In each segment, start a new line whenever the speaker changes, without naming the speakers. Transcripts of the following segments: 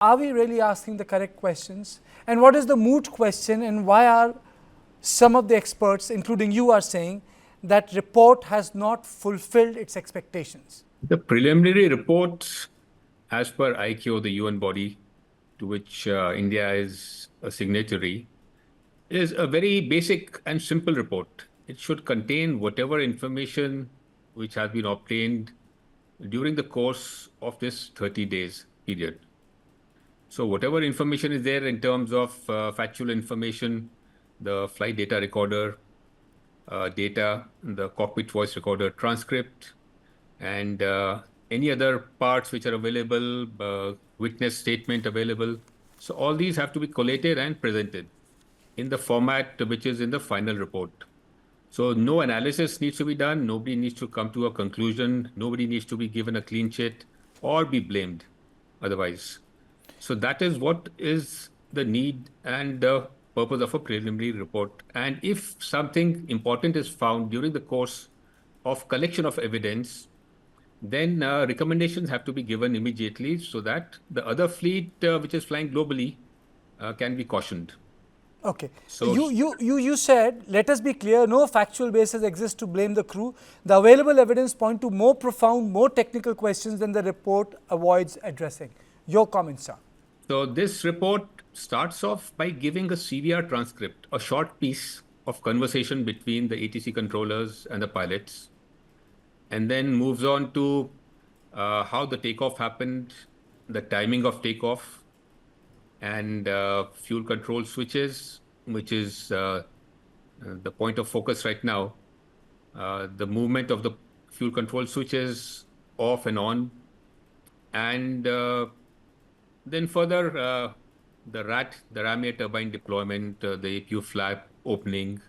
are we really asking the correct questions? And what is the moot question, and why are some of the experts, including you, are saying that report has not fulfilled its expectations?
The preliminary reports, as per ICAO, the UN body to which India is a signatory, is a very basic and simple report. It should contain whatever information which has been obtained during the course of this 30 days period. So whatever information is there in terms of factual information, the flight data recorder data, the cockpit voice recorder transcript, and any other parts which are available, witness statement available. So all these have to be collated and presented in the format which is in the final report. So no analysis needs to be done. Nobody needs to come to a conclusion. Nobody needs to be given a clean sheet or be blamed otherwise. So that is what is the need and the purpose of a preliminary report. And if something important is found during the course of collection of evidence, then recommendations have to be given immediately so that the other fleet which is flying globally can be cautioned.
Okay.
So
You said, let us be clear, no factual basis exists to blame the crew. The available evidence point to more profound, more technical questions than the report avoids addressing. Your comments, sir.
So this report starts off by giving a CVR transcript, a short piece of conversation between the ATC controllers and the pilots, and then moves on to how the takeoff happened, the timing of takeoff, and fuel control switches, which is the point of focus right now, the movement of the fuel control switches off and on, and then further the ram air turbine deployment, the APU flap opening,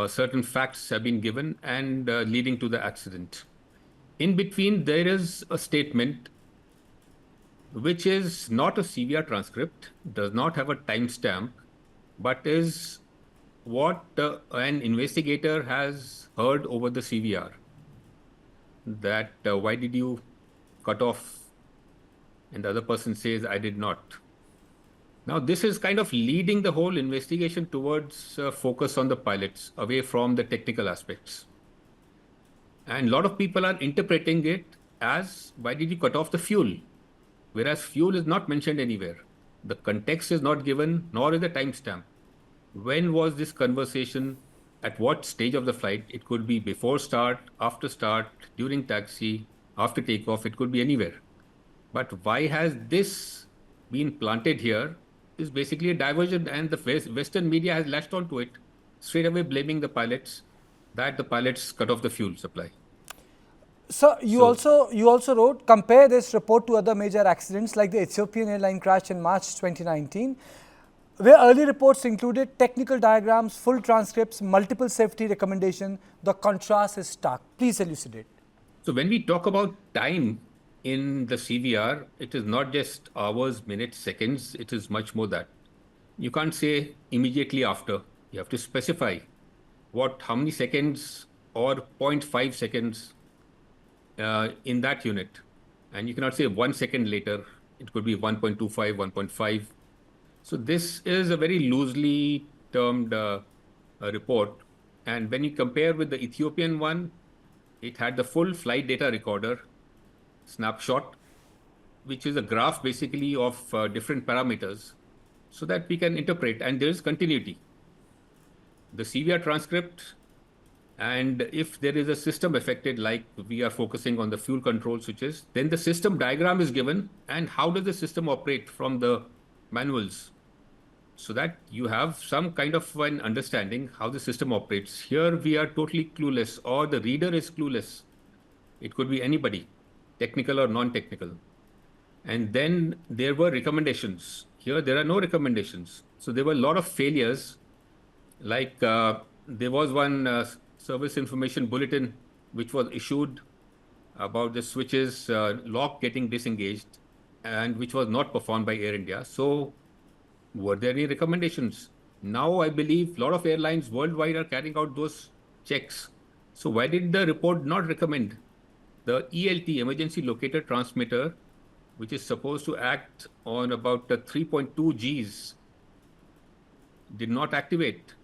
certain facts have been given and leading to the accident. In between, there is a statement which is not a CVR transcript, does not have a timestamp, but is what an investigator has heard over the CVR. That why did you cut off? And the other person says, I did not. Now, this is kind of leading the whole investigation towards focus on the pilots, away from the technical aspects. And a lot of people are interpreting it as, why did you cut off the fuel? Whereas fuel is not mentioned anywhere. The context is not given, nor is the timestamp. When was this conversation? At what stage of the flight? It could be before start, after start, during taxi, after takeoff. It could be anywhere. But why has this been planted here is basically a diversion, and the Western media has latched onto it, straight away blaming the pilots that the pilots cut off the fuel supply.
So you also wrote, compare this report to other major accidents like the Ethiopian airline crash in March 2019, where early reports included technical diagrams, full transcripts, multiple safety recommendations. The contrast is stark. Please elucidate.
So when we talk about time in the CVR, it is not just hours, minutes, seconds. It is much more that. You can't say immediately after. You have to specify how many seconds or 0.5 seconds in that unit. And you cannot say 1 second later. It could be 1.25, 1.5. So this is a very loosely termed report. And when you compare with the Ethiopian one, it had the full flight data recorder snapshot, which is a graph basically of different parameters so that we can interpret, and there is continuity. The CVR transcript, and if there is a system affected, like we are focusing on the fuel control switches, then the system diagram is given, and how does the system operate from the manuals, so that you have some kind of an understanding how the system operates. Here we are totally clueless, or the reader is clueless. It could be anybody, technical or non-technical. And then there were recommendations. Here there are no recommendations. So there were a lot of failures. Like there was one service information bulletin which was issued about the switches lock getting disengaged, and which was not performed by Air India. So were there any recommendations? Now I believe a lot of airlines worldwide are carrying out those checks. So why did the report not recommend the ELT, emergency locator transmitter, which is supposed to act on about the 3.2 Gs, did not activate.